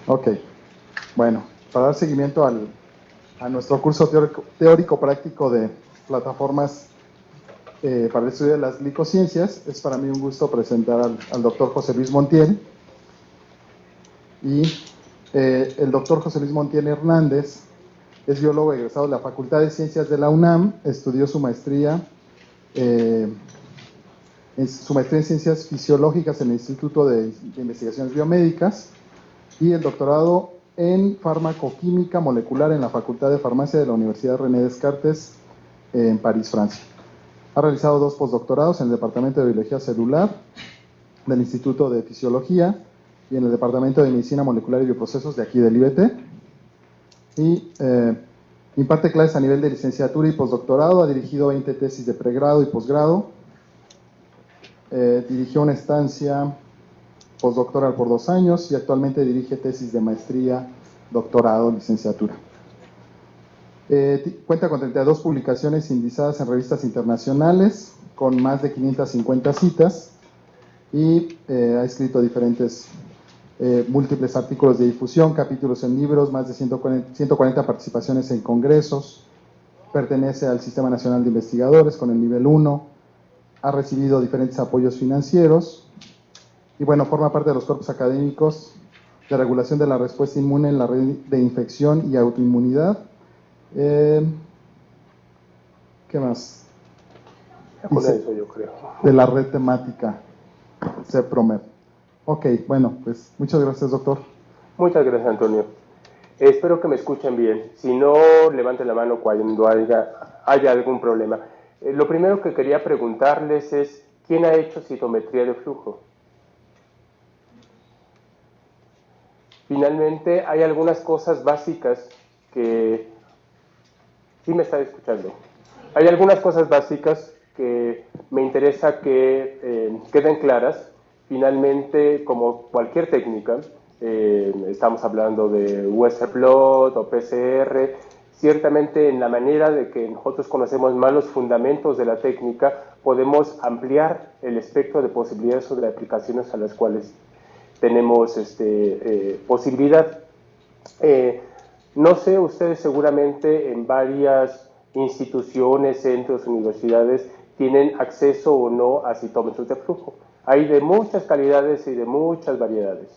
Ok, bueno, para dar seguimiento a nuestro curso teórico práctico de plataformas para el estudio de las glicociencias, es para mí un gusto presentar al doctor José Luis Montiel. Y el doctor José Luis Montiel Hernández es biólogo egresado de la Facultad de Ciencias de la UNAM, estudió su maestría en Ciencias Fisiológicas en el Instituto de Investigaciones Biomédicas y el doctorado en Farmacoquímica Molecular en la Facultad de Farmacia de la Universidad René Descartes en París, Francia. Ha realizado 2 postdoctorados en el Departamento de Biología Celular del Instituto de Fisiología y en el Departamento de Medicina Molecular y Bioprocesos de aquí del IBT. Y imparte clases a nivel de licenciatura y postdoctorado, ha dirigido 20 tesis de pregrado y posgrado, dirigió una estancia postdoctoral por 2 años y actualmente dirige tesis de maestría, doctorado, licenciatura. Cuenta con 32 publicaciones indizadas en revistas internacionales, con más de 550 citas, y ha escrito diferentes, múltiples artículos de difusión, capítulos en libros, más de 140 participaciones en congresos, pertenece al Sistema Nacional de Investigadores con el nivel 1, ha recibido diferentes apoyos financieros, y bueno, forma parte de los cuerpos académicos de regulación de la respuesta inmune en la red de infección y autoinmunidad. ¿Qué más? Con eso yo creo. De la red temática CEPROMED. Ok, bueno, pues muchas gracias, doctor. Muchas gracias, Antonio. Espero que me escuchen bien. Si no, levanten la mano cuando haya algún problema. Lo primero que quería preguntarles es, ¿quién ha hecho citometría de flujo? Finalmente, hay algunas cosas básicas que... ¿Sí me está escuchando? Hay algunas cosas básicas que me interesa que queden claras. Finalmente, como cualquier técnica, estamos hablando de Western blot o PCR, ciertamente en la manera de que nosotros conocemos más los fundamentos de la técnica, podemos ampliar el espectro de posibilidades o de aplicaciones a las cuales tenemos posibilidad. No sé, ustedes seguramente en varias instituciones, centros, universidades, tienen acceso o no a citómetros de flujo. Hay de muchas calidades y de muchas variedades.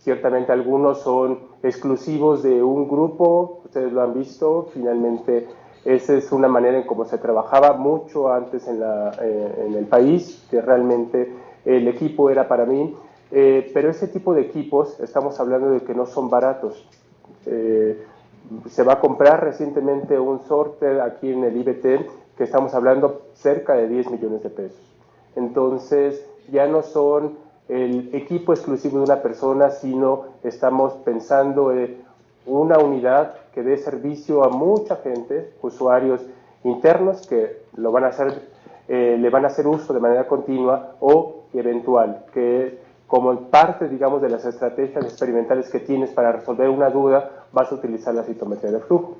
Ciertamente algunos son exclusivos de un grupo, ustedes lo han visto, finalmente esa es una manera en cómo se trabajaba mucho antes en el país, que realmente el equipo era para mí. Pero ese tipo de equipos, estamos hablando de que no son baratos. Se va a comprar recientemente un sorter aquí en el IBT, que estamos hablando cerca de 10 millones de pesos. Entonces, ya no son el equipo exclusivo de una persona, sino estamos pensando en una unidad que dé servicio a mucha gente, usuarios internos que lo van a hacer, le van a hacer uso de manera continua o eventual, que como parte, digamos, de las estrategias experimentales que tienes para resolver una duda, vas a utilizar la citometría de flujo.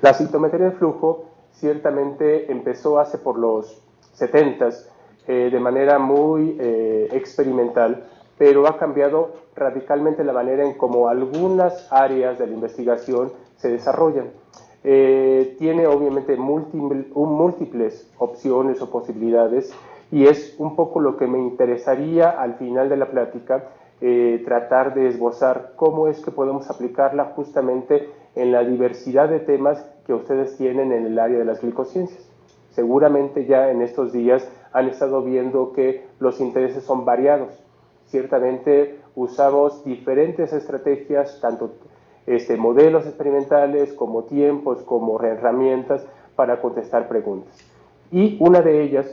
La citometría de flujo ciertamente empezó hace por los 70s de manera muy experimental, pero ha cambiado radicalmente la manera en cómo algunas áreas de la investigación se desarrollan. Tiene obviamente múltiples opciones o posibilidades, y es un poco lo que me interesaría al final de la plática, tratar de esbozar cómo es que podemos aplicarla justamente en la diversidad de temas que ustedes tienen en el área de las glicociencias. Seguramente ya en estos días han estado viendo que los intereses son variados. Ciertamente usamos diferentes estrategias, tanto modelos experimentales como tiempos, como herramientas para contestar preguntas. Y una de ellas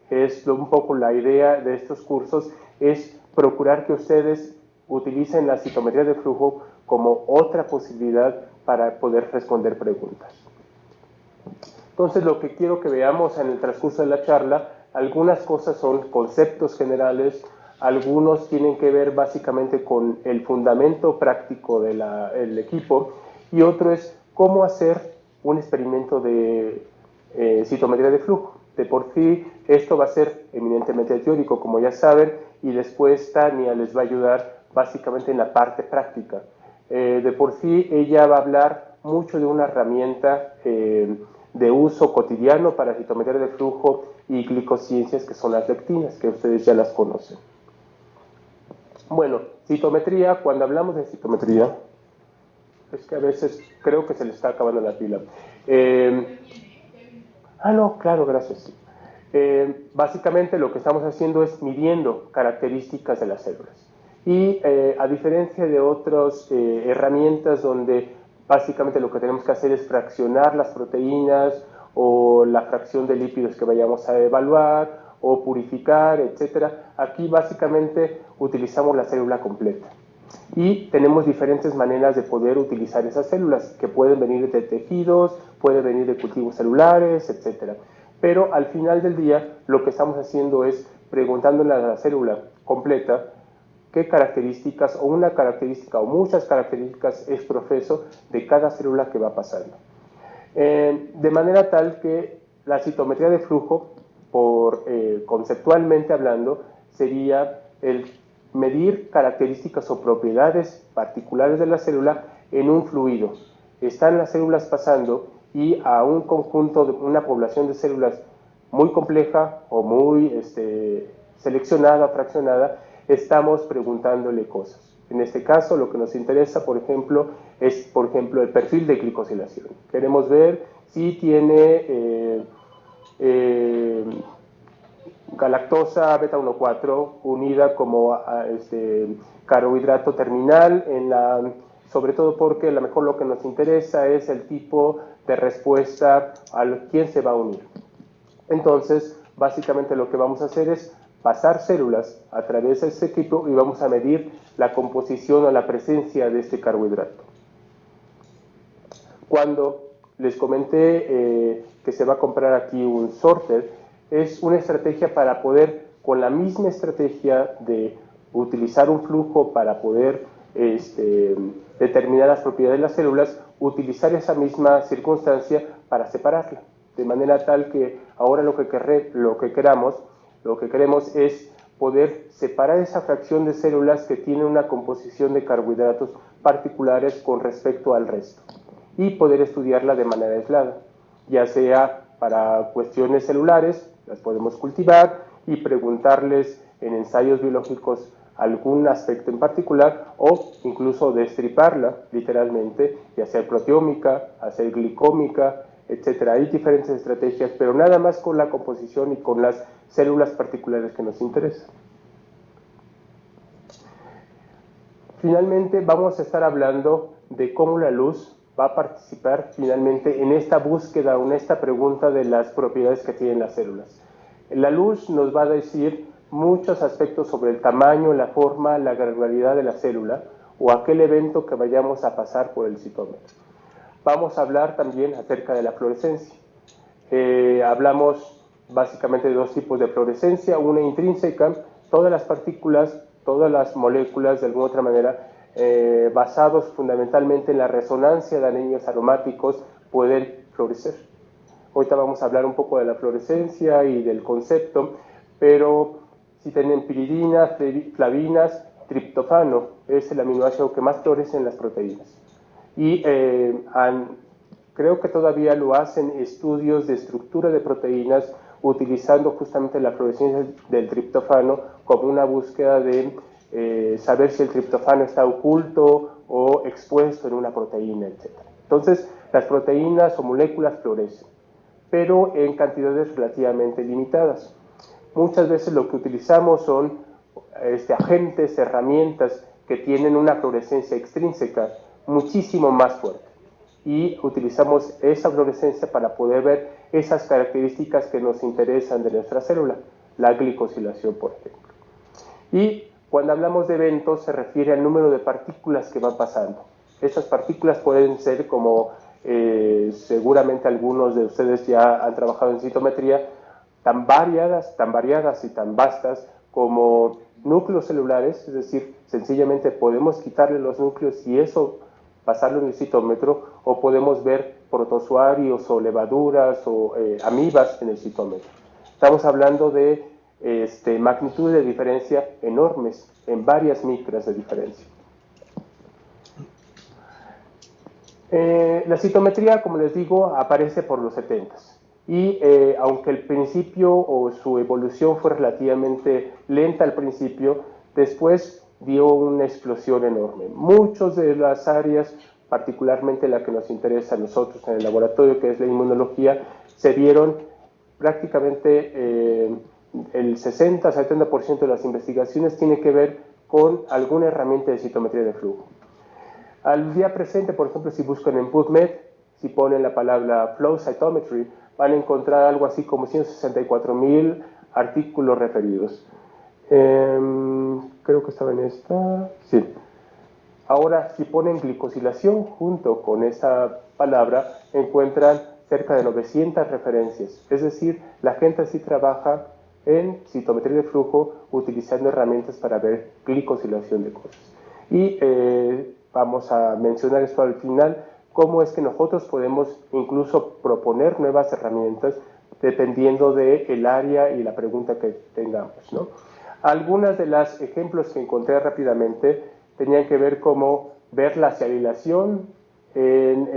es un poco la idea de estos cursos, es procurar que ustedes utilicen la citometría de flujo como otra posibilidad para poder responder preguntas. Entonces, lo que quiero que veamos en el transcurso de la charla, algunas cosas son conceptos generales, algunos tienen que ver básicamente con el fundamento práctico del equipo, y otro es cómo hacer un experimento de citometría de flujo. De por sí Esto va a ser eminentemente teórico, como ya saben, y después Tania les va a ayudar básicamente en la parte práctica. De por sí, ella va a hablar mucho de una herramienta de uso cotidiano para citometría de flujo y glicociencias, que son las lectinas, que ustedes ya las conocen. Bueno, citometría, cuando hablamos de citometría, es que a veces creo que se le está acabando la pila. No, claro, gracias. Básicamente lo que estamos haciendo es midiendo características de las células. Y a diferencia de otras herramientas donde básicamente lo que tenemos que hacer es fraccionar las proteínas o la fracción de lípidos que vayamos a evaluar o purificar, etcétera, aquí básicamente utilizamos la célula completa. Y tenemos diferentes maneras de poder utilizar esas células, que pueden venir de tejidos, pueden venir de cultivos celulares, etc. Pero al final del día, lo que estamos haciendo es preguntándole a la célula completa qué características, o una característica, o muchas características es profeso de cada célula que va pasando. De manera tal que la citometría de flujo, conceptualmente hablando, sería el medir características o propiedades particulares de la célula en un fluido. Están las células pasando y a un conjunto, de una población de células muy compleja o muy seleccionada, fraccionada, estamos preguntándole cosas. En este caso, lo que nos interesa, por ejemplo, es, el perfil de glicosilación. Queremos ver si tiene galactosa beta 1,4 unida como carbohidrato terminal, sobre todo porque a lo mejor lo que nos interesa es el tipo de respuesta a quién se va a unir. Entonces, básicamente lo que vamos a hacer es pasar células a través de este equipo y vamos a medir la composición o la presencia de este carbohidrato. Cuando les comenté que se va a comprar aquí un sorter, es una estrategia para poder, con la misma estrategia de utilizar un flujo para poder determinar las propiedades de las células, utilizar esa misma circunstancia para separarla. De manera tal que ahora lo que queremos es poder separar esa fracción de células que tiene una composición de carbohidratos particulares con respecto al resto y poder estudiarla de manera aislada, ya sea para cuestiones celulares, las podemos cultivar y preguntarles en ensayos biológicos algún aspecto en particular o incluso destriparla literalmente y hacer proteómica, hacer glicómica, etc. Hay diferentes estrategias, pero nada más con la composición y con las células particulares que nos interesan. Finalmente vamos a estar hablando de cómo la luz va a participar finalmente en esta búsqueda, en esta pregunta de las propiedades que tienen las células. La luz nos va a decir muchos aspectos sobre el tamaño, la forma, la granularidad de la célula o aquel evento que vayamos a pasar por el citómetro. Vamos a hablar también acerca de la fluorescencia. Hablamos básicamente de dos tipos de fluorescencia, una intrínseca, todas las partículas, todas las moléculas de alguna otra manera, basados fundamentalmente en la resonancia de anillos aromáticos, pueden fluorecer. Ahorita vamos a hablar un poco de la fluorescencia y del concepto, pero si tienen piridina, flavinas, triptofano, es el aminoácido que más florece en las proteínas. Y creo que todavía lo hacen estudios de estructura de proteínas utilizando justamente la fluorescencia del triptofano como una búsqueda de saber si el triptofano está oculto o expuesto en una proteína, etc. Entonces, las proteínas o moléculas fluorescen, pero en cantidades relativamente limitadas. Muchas veces lo que utilizamos son agentes, herramientas que tienen una fluorescencia extrínseca muchísimo más fuerte. Y utilizamos esa fluorescencia para poder ver esas características que nos interesan de nuestra célula, la glicosilación, por ejemplo. Y cuando hablamos de eventos se refiere al número de partículas que van pasando. Esas partículas pueden ser como seguramente algunos de ustedes ya han trabajado en citometría, tan variadas y tan vastas como núcleos celulares, es decir, sencillamente podemos quitarle los núcleos y eso pasarlo en el citómetro, o podemos ver protozoarios o levaduras o amibas en el citómetro. Estamos hablando de magnitudes de diferencia enormes, en varias micras de diferencia. La citometría, como les digo, aparece por los 70s. Y aunque el principio o su evolución fue relativamente lenta al principio, después dio una explosión enorme. Muchas de las áreas, particularmente la que nos interesa a nosotros en el laboratorio, que es la inmunología, se vieron prácticamente el 60-70% de las investigaciones tiene que ver con alguna herramienta de citometría de flujo. Al día presente, por ejemplo, si buscan en PubMed, si ponen la palabra flow cytometry, van a encontrar algo así como 164,000 artículos referidos. Creo que estaba en esta. Sí. Ahora, si ponen glicosilación junto con esa palabra, encuentran cerca de 900 referencias. Es decir, la gente sí trabaja en citometría de flujo utilizando herramientas para ver glicosilación de cosas. Y vamos a mencionar esto al final, cómo es que nosotros podemos incluso proponer nuevas herramientas dependiendo del área y la pregunta que tengamos, ¿no? Algunas de los ejemplos que encontré rápidamente tenían que ver como ver la cialilación en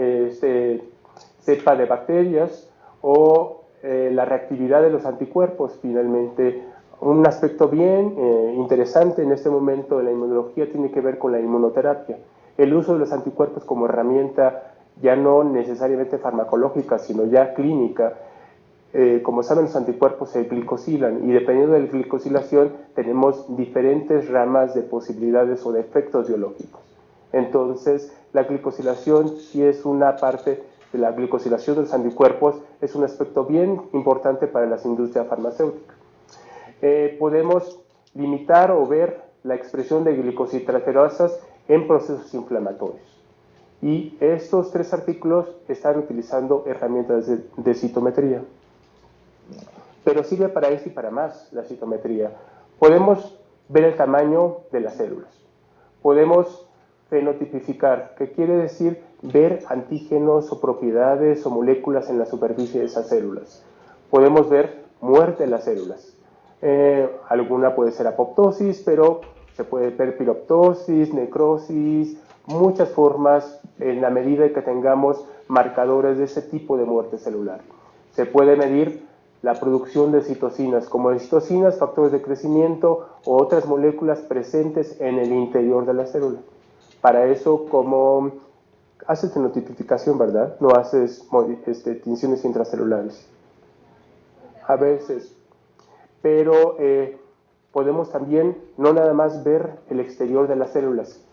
cepa de bacterias o la reactividad de los anticuerpos. Finalmente, un aspecto bien interesante en este momento de la inmunología tiene que ver con la inmunoterapia. El uso de los anticuerpos como herramienta ya no necesariamente farmacológica, sino ya clínica. Como saben, los anticuerpos se glicosilan y dependiendo de la glicosilación tenemos diferentes ramas de posibilidades o de efectos biológicos. Entonces, la glicosilación sí es una parte de la glicosilación de los anticuerpos, es un aspecto bien importante para las industrias farmacéuticas. Podemos limitar o ver la expresión de glicositraterasas en procesos inflamatorios. Y estos tres artículos están utilizando herramientas de citometría. Pero sirve para eso y para más la citometría. Podemos ver el tamaño de las células. Podemos fenotipificar, que quiere decir ver antígenos o propiedades o moléculas en la superficie de esas células. Podemos ver muerte de las células. Alguna puede ser apoptosis, pero se puede ver piroptosis, necrosis, muchas formas en la medida en que tengamos marcadores de ese tipo de muerte celular. Se puede medir la producción de citocinas, como de citocinas, factores de crecimiento o otras moléculas presentes en el interior de la célula. Para eso, como haces fenotipificación, ¿verdad? No haces tinciones intracelulares. A veces. Pero podemos también no nada más ver el exterior de las células.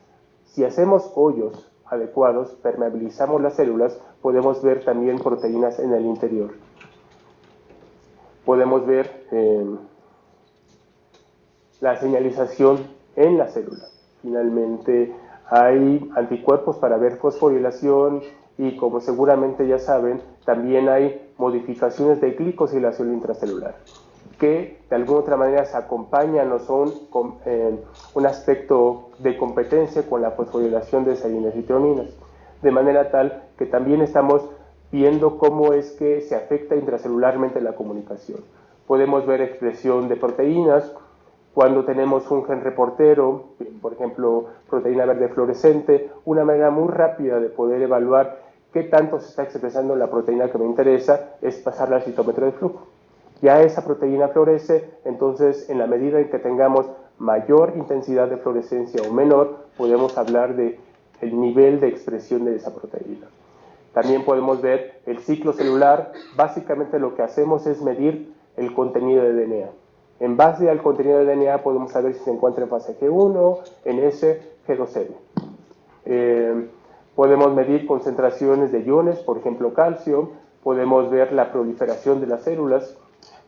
Si hacemos hoyos adecuados, permeabilizamos las células, podemos ver también proteínas en el interior. Podemos ver la señalización en la célula. Finalmente, hay anticuerpos para ver fosforilación y, como seguramente ya saben, también hay modificaciones de glicosilación intracelular que de alguna otra manera se acompañan o son un aspecto de competencia con la fosforilación de salinas y treoninas, de manera tal que también estamos viendo cómo es que se afecta intracelularmente la comunicación. Podemos ver expresión de proteínas cuando tenemos un gen reportero, por ejemplo, proteína verde fluorescente, una manera muy rápida de poder evaluar qué tanto se está expresando la proteína que me interesa es pasarla al citómetro de flujo. Ya esa proteína florece, entonces en la medida en que tengamos mayor intensidad de fluorescencia o menor, podemos hablar del nivel de expresión de esa proteína. También podemos ver el ciclo celular. Básicamente lo que hacemos es medir el contenido de DNA. En base al contenido de DNA podemos saber si se encuentra en fase G1, NS, G2N. Podemos medir concentraciones de iones, por ejemplo calcio. Podemos ver la proliferación de las células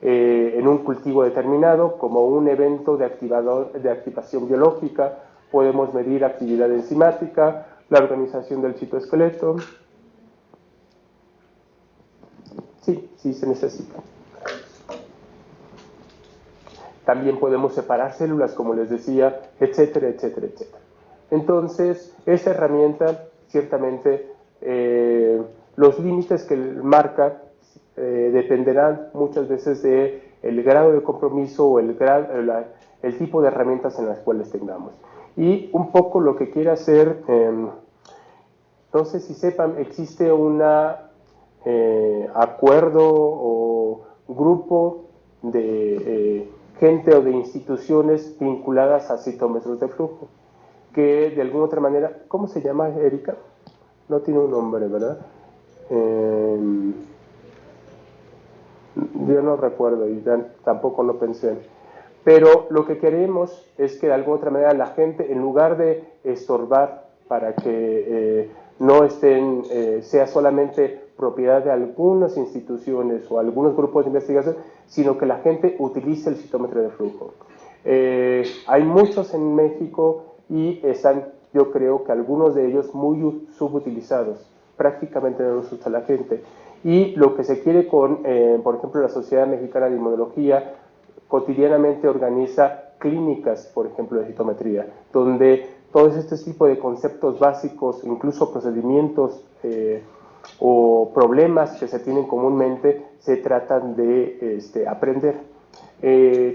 en un cultivo determinado como un evento de activación biológica. Podemos medir actividad enzimática, la organización del citoesqueleto. Sí, sí se necesita. También podemos separar células, como les decía, etcétera, etcétera, etcétera. Entonces, esa herramienta, ciertamente, los límites que marca dependerán muchas veces de el grado de compromiso o el tipo de herramientas en las cuales tengamos. Y un poco lo que quiere hacer, no sé si sepan, existe un acuerdo o grupo de gente o de instituciones vinculadas a citómetros de flujo, que de alguna otra manera, ¿cómo se llama, Erika? No tiene un nombre, ¿verdad? Yo no recuerdo y tampoco lo pensé. Pero lo que queremos es que de alguna otra manera la gente, en lugar de estorbar para que no sea solamente propiedad de algunas instituciones o algunos grupos de investigación, sino que la gente utilice el citómetro de flujo. Hay muchos en México y están, yo creo que algunos de ellos muy subutilizados, prácticamente no los usa la gente. Y lo que se quiere con, por ejemplo, la Sociedad Mexicana de Inmunología, cotidianamente organiza clínicas, por ejemplo, de citometría, donde todos estos tipos de conceptos básicos, incluso procedimientos o problemas que se tienen comúnmente, se tratan de aprender.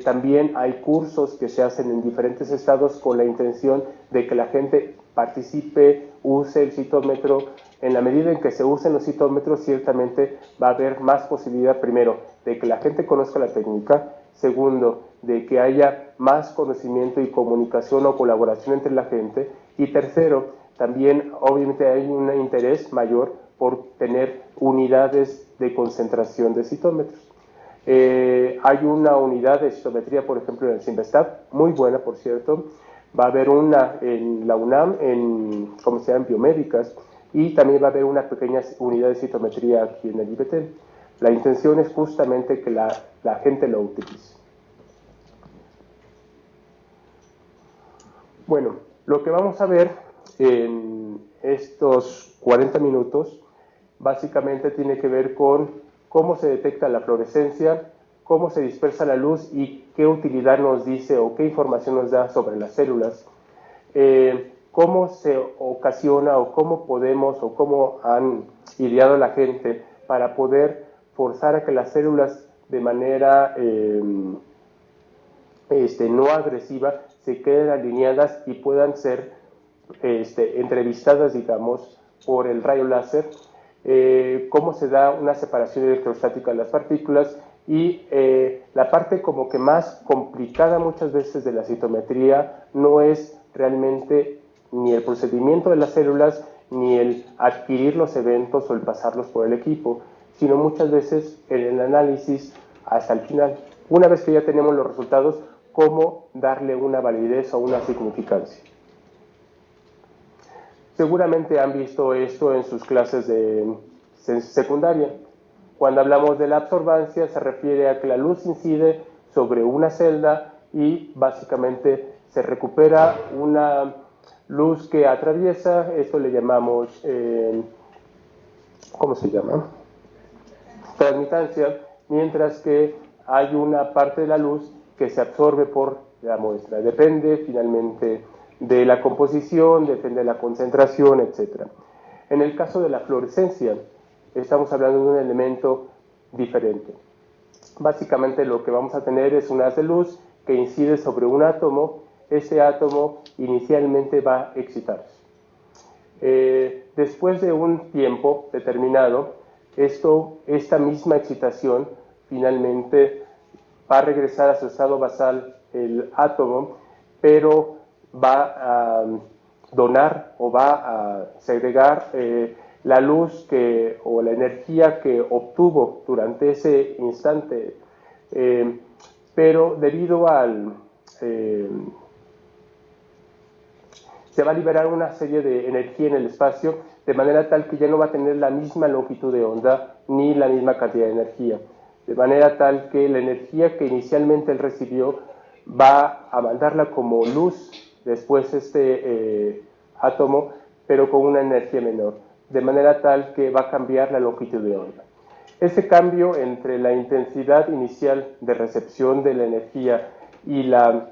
También hay cursos que se hacen en diferentes estados con la intención de que la gente participe, use el citómetro. En la medida en que se usen los citómetros, ciertamente va a haber más posibilidad, primero, de que la gente conozca la técnica, segundo, de que haya más conocimiento y comunicación o colaboración entre la gente, y tercero, también obviamente hay un interés mayor por tener unidades de concentración de citómetros. Hay una unidad de citometría, por ejemplo, en el CIMBESTAB, muy buena, por cierto. Va a haber una en la UNAM, en biomédicas, y también va a haber una pequeña unidad de citometría aquí en el IBT. La intención es justamente que la gente lo utilice. Bueno, lo que vamos a ver en estos 40 minutos básicamente tiene que ver con cómo se detecta la fluorescencia, cómo se dispersa la luz y qué utilidad nos dice o qué información nos da sobre las células, cómo se ocasiona o cómo podemos o cómo han ideado la gente para poder forzar a que las células de manera no agresiva se queden alineadas y puedan ser entrevistadas, digamos, por el rayo láser, cómo se da una separación electrostática de las partículas y la parte como que más complicada muchas veces de la citometría no es realmente ni el procedimiento de las células ni el adquirir los eventos o el pasarlos por el equipo, sino muchas veces el análisis hasta el final. Una vez que ya tenemos los resultados, cómo darle una validez o una significancia. Seguramente han visto esto en sus clases de secundaria. Cuando hablamos de la absorbancia, se refiere a que la luz incide sobre una celda y básicamente se recupera una luz que atraviesa, esto le llamamos, ¿cómo se llama? Transmitancia, mientras que hay una parte de la luz que se absorbe por la muestra. Depende finalmente de la composición, depende de la concentración, etc. En el caso de la fluorescencia, estamos hablando de un elemento diferente. Básicamente lo que vamos a tener es un haz de luz que incide sobre un átomo. Ese átomo inicialmente va a excitarse. Después de un tiempo determinado, esta misma excitación finalmente va a regresar a su estado basal el átomo, pero va a donar o va a segregar la luz o la energía que obtuvo durante ese instante, pero debido al... se va a liberar una serie de energía en el espacio de manera tal que ya no va a tener la misma longitud de onda ni la misma cantidad de energía. De manera tal que la energía que inicialmente él recibió va a mandarla como luz después átomo, pero con una energía menor. De manera tal que va a cambiar la longitud de onda. Ese cambio entre la intensidad inicial de recepción de la energía y la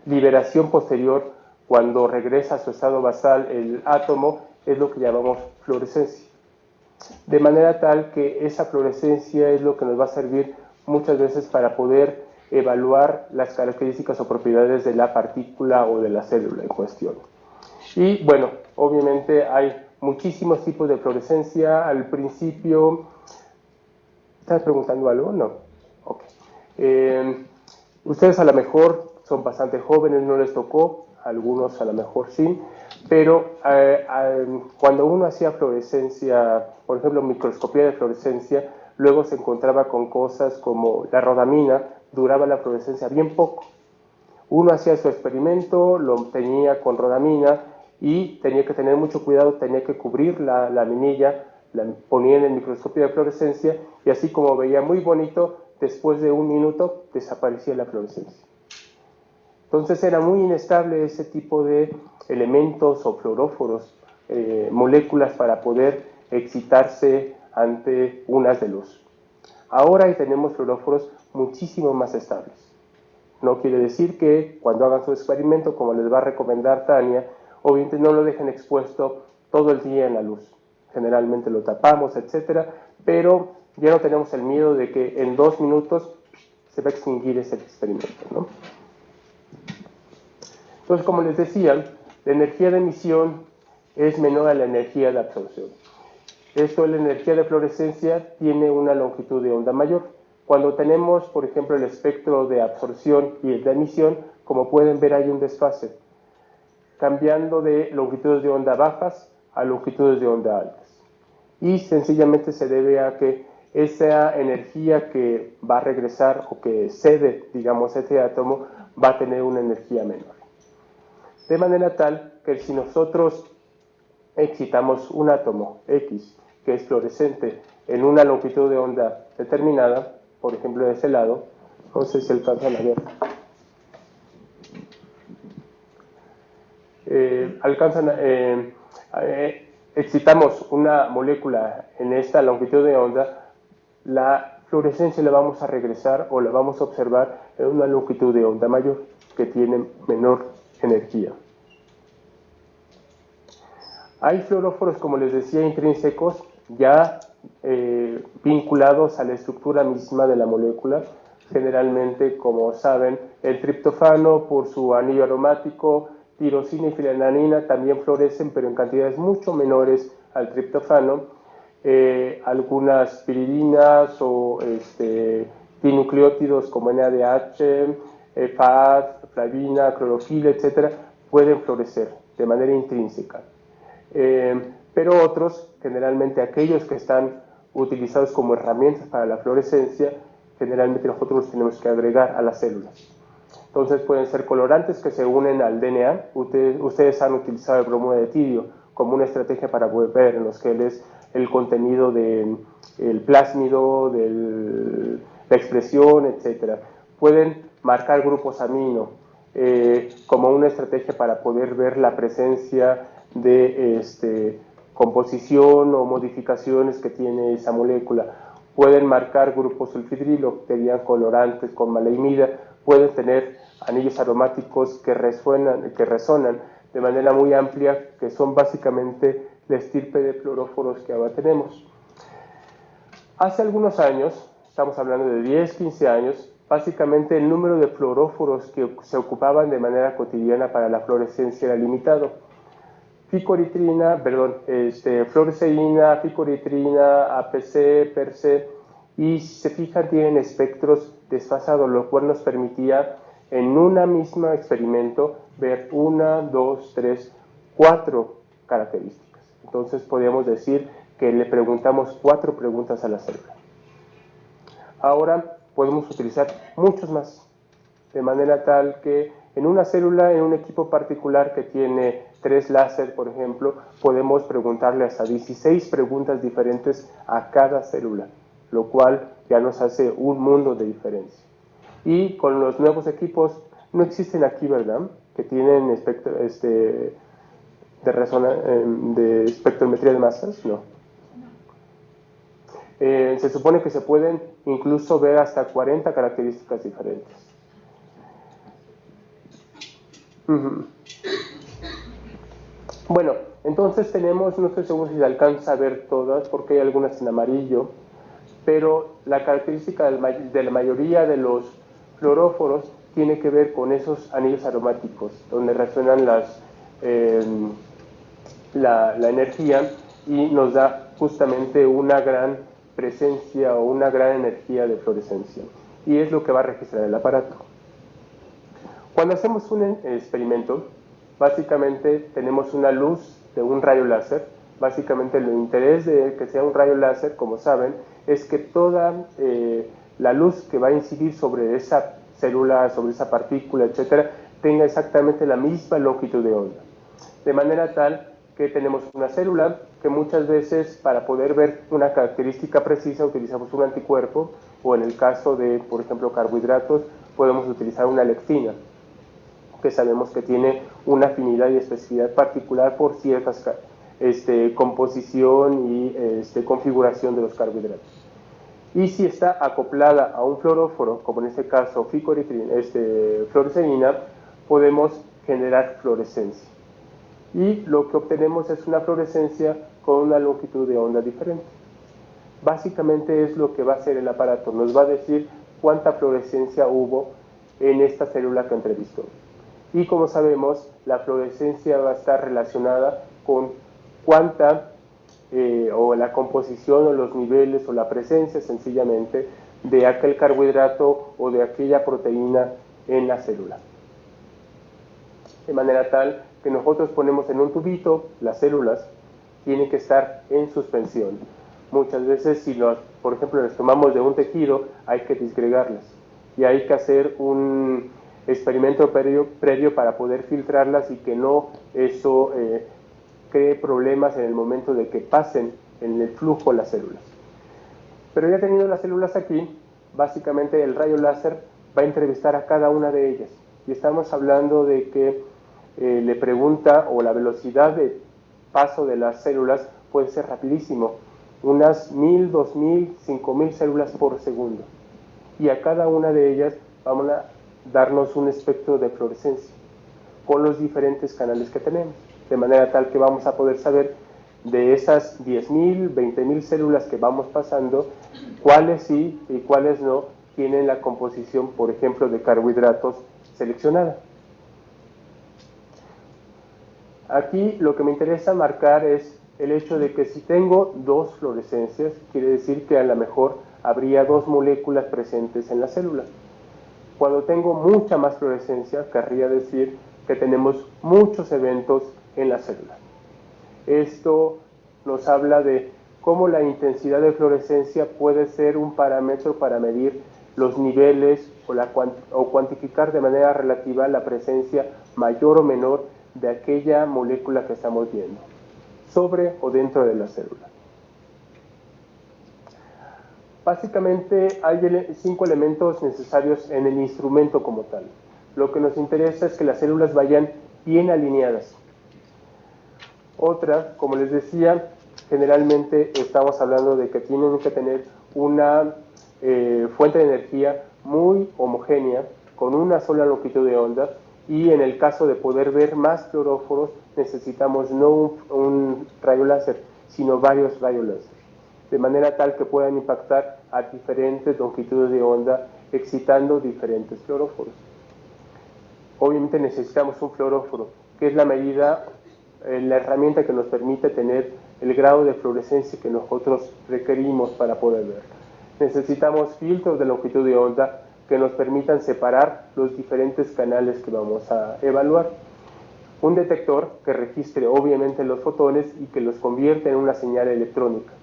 liberación posterior cuando regresa a su estado basal el átomo es lo que llamamos fluorescencia. De manera tal que esa fluorescencia es lo que nos va a servir muchas veces para poder evaluar las características o propiedades de la partícula o de la célula en cuestión. Y bueno, obviamente hay muchísimos tipos de fluorescencia. Al principio, ¿estás preguntando algo? No. Ok. Ustedes a lo mejor son bastante jóvenes, no les tocó, algunos a lo mejor sí, pero cuando uno hacía fluorescencia, por ejemplo, microscopía de fluorescencia, luego se encontraba con cosas como la rodamina, duraba la fluorescencia bien poco. Uno hacía su experimento, lo tenía con rodamina y tenía que tener mucho cuidado, tenía que cubrir la laminilla, la ponía en el microscopio de fluorescencia y así como veía muy bonito, después de 1 minuto desaparecía la fluorescencia. Entonces era muy inestable ese tipo de elementos o fluoróforos, moléculas para poder excitarse ante un haz de luz. Ahora tenemos fluoróforos muchísimo más estables. No quiere decir que cuando hagan su experimento, como les va a recomendar Tania, obviamente no lo dejen expuesto todo el día en la luz. Generalmente lo tapamos, etcétera, pero ya no tenemos el miedo de que en 2 minutos se va a extinguir ese experimento, ¿no? Entonces, como les decía, la energía de emisión es menor a la energía de absorción. Esto, la energía de fluorescencia tiene una longitud de onda mayor. Cuando tenemos, por ejemplo, el espectro de absorción y el de emisión, como pueden ver, hay un desfase, cambiando de longitudes de onda bajas a longitudes de onda altas. Y sencillamente se debe a que esa energía que va a regresar o que cede, digamos, ese átomo, va a tener una energía menor. De manera tal que si nosotros excitamos un átomo X que es fluorescente en una longitud de onda determinada, por ejemplo de ese lado, no sé si alcanzan a ver, excitamos una molécula en esta longitud de onda, la fluorescencia la vamos a regresar o la vamos a observar en una longitud de onda mayor, que tiene menor energía. Hay fluoróforos, como les decía, intrínsecos, ya vinculados a la estructura misma de la molécula. Generalmente, como saben, el triptofano, por su anillo aromático, tirosina y filananina también fluorescen, pero en cantidades mucho menores al triptofano. Algunas piridinas o dinucleótidos como NADH, FAD, flavina, clorofila, etc., pueden florecer de manera intrínseca. Pero otros, generalmente aquellos que están utilizados como herramientas para la fluorescencia, generalmente nosotros los tenemos que agregar a las células. Entonces pueden ser colorantes que se unen al DNA. Ustedes han utilizado el bromuro de tirio como una estrategia para ver en los geles el contenido del plásmido, de la expresión, etc. Pueden marcar grupos amino como una estrategia para poder ver la presencia de composición o modificaciones que tiene esa molécula. Pueden marcar grupos sulfidrilo, que serían colorantes con maleimida. Pueden tener anillos aromáticos que resonan de manera muy amplia, que son básicamente la estirpe de fluoróforos que ahora tenemos. Hace algunos años, estamos hablando de 10, 15 años, básicamente el número de fluoróforos que se ocupaban de manera cotidiana para la fluorescencia era limitado. Fluoresceína, picoritrina, APC, PERC, y si se fijan tienen espectros desfasados, lo cual nos permitía en una misma experimento ver 1, 2, 3, 4 características. Entonces podríamos decir que le preguntamos 4 preguntas a la célula. Ahora podemos utilizar muchos más, de manera tal que en una célula, en un equipo particular que tiene 3 láser, por ejemplo, podemos preguntarle hasta 16 preguntas diferentes a cada célula, lo cual ya nos hace un mundo de diferencia. Y con los nuevos equipos, no existen aquí, ¿verdad?, que tienen de espectrometría de masas, no. Se supone que se pueden incluso ver hasta 40 características diferentes. Bueno, entonces tenemos, no estoy seguro si se alcanza a ver todas, porque hay algunas en amarillo. pero la característica de la mayoría de los fluoróforos tiene que ver con esos anillos aromáticos, donde resuenan la energía y nos da justamente una gran presencia o una gran energía de fluorescencia. Y es lo que va a registrar el aparato. Cuando hacemos un experimento, básicamente tenemos una luz de un rayo láser. Básicamente el interés de que sea un rayo láser, como saben, es que toda la luz que va a incidir sobre esa célula, sobre esa partícula, etcétera, tenga exactamente la misma longitud de onda. De manera tal que tenemos una célula que muchas veces, para poder ver una característica precisa, utilizamos un anticuerpo, o en el caso de, por ejemplo, carbohidratos, podemos utilizar una lectina, que sabemos que tiene una afinidad y especificidad particular por ciertas composición y configuración de los carbohidratos. Y si está acoplada a un fluoróforo, como en este caso fluoresceína, podemos generar fluorescencia. Y lo que obtenemos es una fluorescencia con una longitud de onda diferente. Básicamente es lo que va a hacer el aparato, nos va a decir cuánta fluorescencia hubo en esta célula que entrevistó. Y como sabemos, la fluorescencia va a estar relacionada con cuánta o la composición o los niveles o la presencia sencillamente de aquel carbohidrato o de aquella proteína en la célula. De manera tal que nosotros ponemos en un tubito las células, tienen que estar en suspensión. Muchas veces, si por ejemplo las tomamos de un tejido, hay que disgregarlas y hay que hacer un experimento previo para poder filtrarlas y que no eso cree problemas en el momento de que pasen en el flujo las células. Pero ya teniendo las células aquí, básicamente el rayo láser va a entrevistar a cada una de ellas. Y estamos hablando de que le pregunta, o la velocidad de paso de las células puede ser rapidísimo, unas 1000, 2000, 5000 células por segundo. Y a cada una de ellas vamos a darnos un espectro de fluorescencia con los diferentes canales que tenemos, de manera tal que vamos a poder saber de esas 10.000, 20.000 células que vamos pasando, cuáles sí y cuáles no tienen la composición, por ejemplo, de carbohidratos seleccionada. Aquí lo que me interesa marcar es el hecho de que si tengo dos fluorescencias, quiere decir que a lo mejor habría dos moléculas presentes en la célula. Cuando tengo mucha más fluorescencia, querría decir que tenemos muchos eventos en la célula. Esto nos habla de cómo la intensidad de fluorescencia puede ser un parámetro para medir los niveles o cuantificar de manera relativa la presencia mayor o menor de aquella molécula que estamos viendo, sobre o dentro de la célula. Básicamente hay 5 elementos necesarios en el instrumento como tal. Lo que nos interesa es que las células vayan bien alineadas. Otra, como les decía, generalmente estamos hablando de que tienen que tener una fuente de energía muy homogénea, con una sola longitud de onda, y en el caso de poder ver más fluoróforos, necesitamos no un rayo láser, sino varios rayos láser, de manera tal que puedan impactar a diferentes longitudes de onda, excitando diferentes fluoróforos. Obviamente necesitamos un fluoróforo, que es la medida, la herramienta que nos permite tener el grado de fluorescencia que nosotros requerimos para poder ver. Necesitamos filtros de longitud de onda que nos permitan separar los diferentes canales que vamos a evaluar. Un detector que registre obviamente los fotones y que los convierta en una señal electrónica,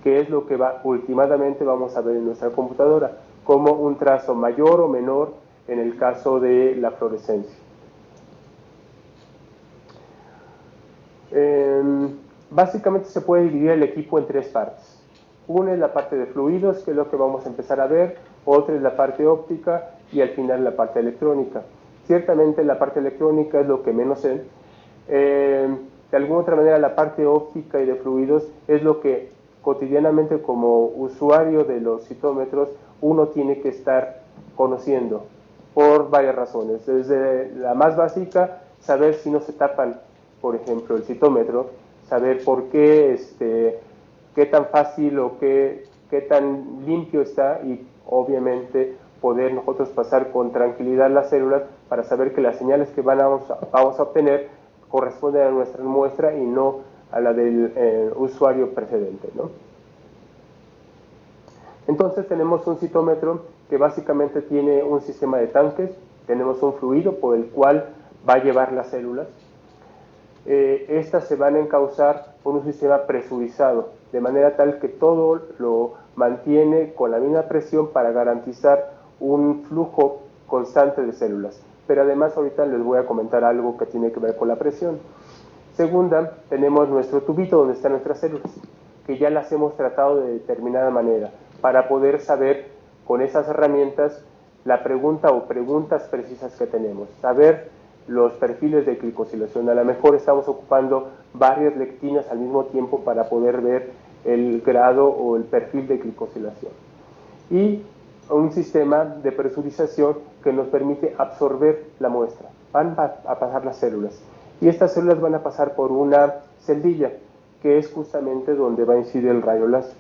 que es lo que últimamente vamos a ver en nuestra computadora, como un trazo mayor o menor en el caso de la fluorescencia. Básicamente se puede dividir el equipo en 3 partes. Una es la parte de fluidos, que es lo que vamos a empezar a ver, otra es la parte óptica y al final la parte electrónica. Ciertamente la parte electrónica es lo que menos sé. De alguna otra manera la parte óptica y de fluidos es lo que cotidianamente como usuario de los citómetros uno tiene que estar conociendo por varias razones. Desde la más básica, saber si no se tapan, por ejemplo, el citómetro, saber por qué, qué tan fácil o qué qué tan limpio está y obviamente poder nosotros pasar con tranquilidad las células para saber que las señales que vamos a obtener corresponden a nuestra muestra y no a la del usuario precedente, ¿no? Entonces tenemos un citómetro que básicamente tiene un sistema de tanques, tenemos un fluido por el cual va a llevar las células. Estas se van a encauzar por un sistema presurizado, de manera tal que todo lo mantiene con la misma presión para garantizar un flujo constante de células. Pero además ahorita les voy a comentar algo que tiene que ver con la presión. Segunda, tenemos nuestro tubito donde están nuestras células, que ya las hemos tratado de determinada manera, para poder saber con esas herramientas la pregunta o preguntas precisas que tenemos, saber los perfiles de glicosilación. A lo mejor estamos ocupando varias lectinas al mismo tiempo para poder ver el grado o el perfil de glicosilación. Y un sistema de presurización que nos permite absorber la muestra. Van a pasar las células. Y estas células van a pasar por una celdilla, que es justamente donde va a incidir el rayo láser.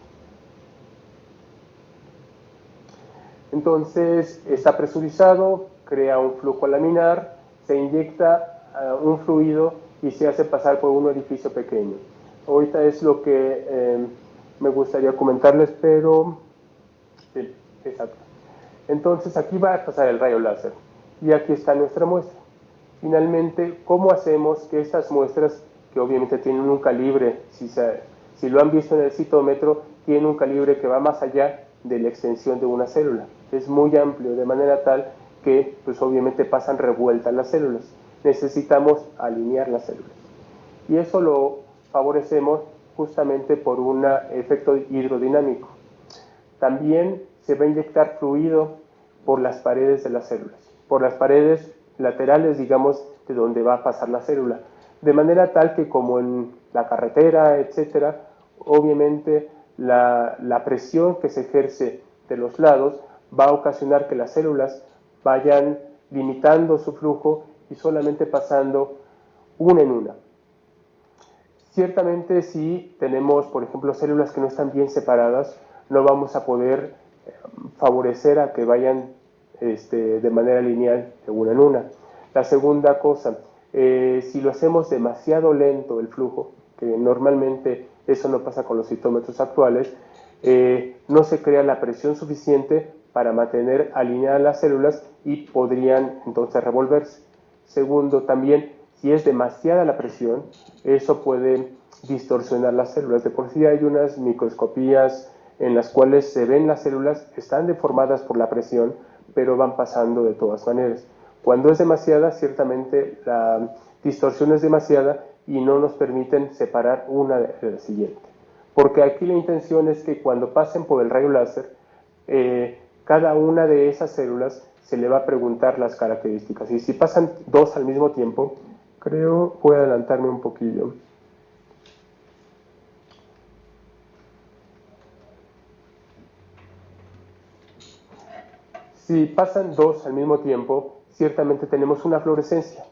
Entonces, está presurizado, crea un flujo laminar, se inyecta un fluido y se hace pasar por un orificio pequeño. Ahorita es lo que me gustaría comentarles, pero sí, exacto. Entonces aquí va a pasar el rayo láser y aquí está nuestra muestra. Finalmente, ¿cómo hacemos que estas muestras, que obviamente tienen un calibre, si lo han visto en el citómetro, tienen un calibre que va más allá de la extensión de una célula? Es muy amplio, de manera tal que pues obviamente pasan revueltas las células. Necesitamos alinear las células. Y eso lo favorecemos justamente por un efecto hidrodinámico. También se va a inyectar fluido por las paredes de las células, por las paredes laterales, digamos, de donde va a pasar la célula. De manera tal que como en la carretera, etcétera, obviamente la presión que se ejerce de los lados va a ocasionar que las células vayan limitando su flujo y solamente pasando una en una. Ciertamente si tenemos, por ejemplo, células que no están bien separadas, no vamos a poder favorecer a que vayan de manera lineal de una en una. La segunda cosa, si lo hacemos demasiado lento el flujo, que normalmente eso no pasa con los citómetros actuales, no se crea la presión suficiente para mantener alineadas las células y podrían entonces revolverse. Segundo, también si es demasiada la presión, eso puede distorsionar las células. De por sí hay unas microscopías en las cuales se ven las células, están deformadas por la presión, pero van pasando de todas maneras. Cuando es demasiada, ciertamente la distorsión es demasiada y no nos permiten separar una de la siguiente. Porque aquí la intención es que cuando pasen por el rayo láser, cada una de esas células se le va a preguntar las características. Y si pasan dos al mismo tiempo, creo, voy a adelantarme un poquillo. Si pasan dos al mismo tiempo, ciertamente tenemos una fluorescencia.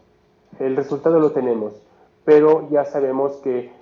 El resultado lo tenemos, pero ya sabemos que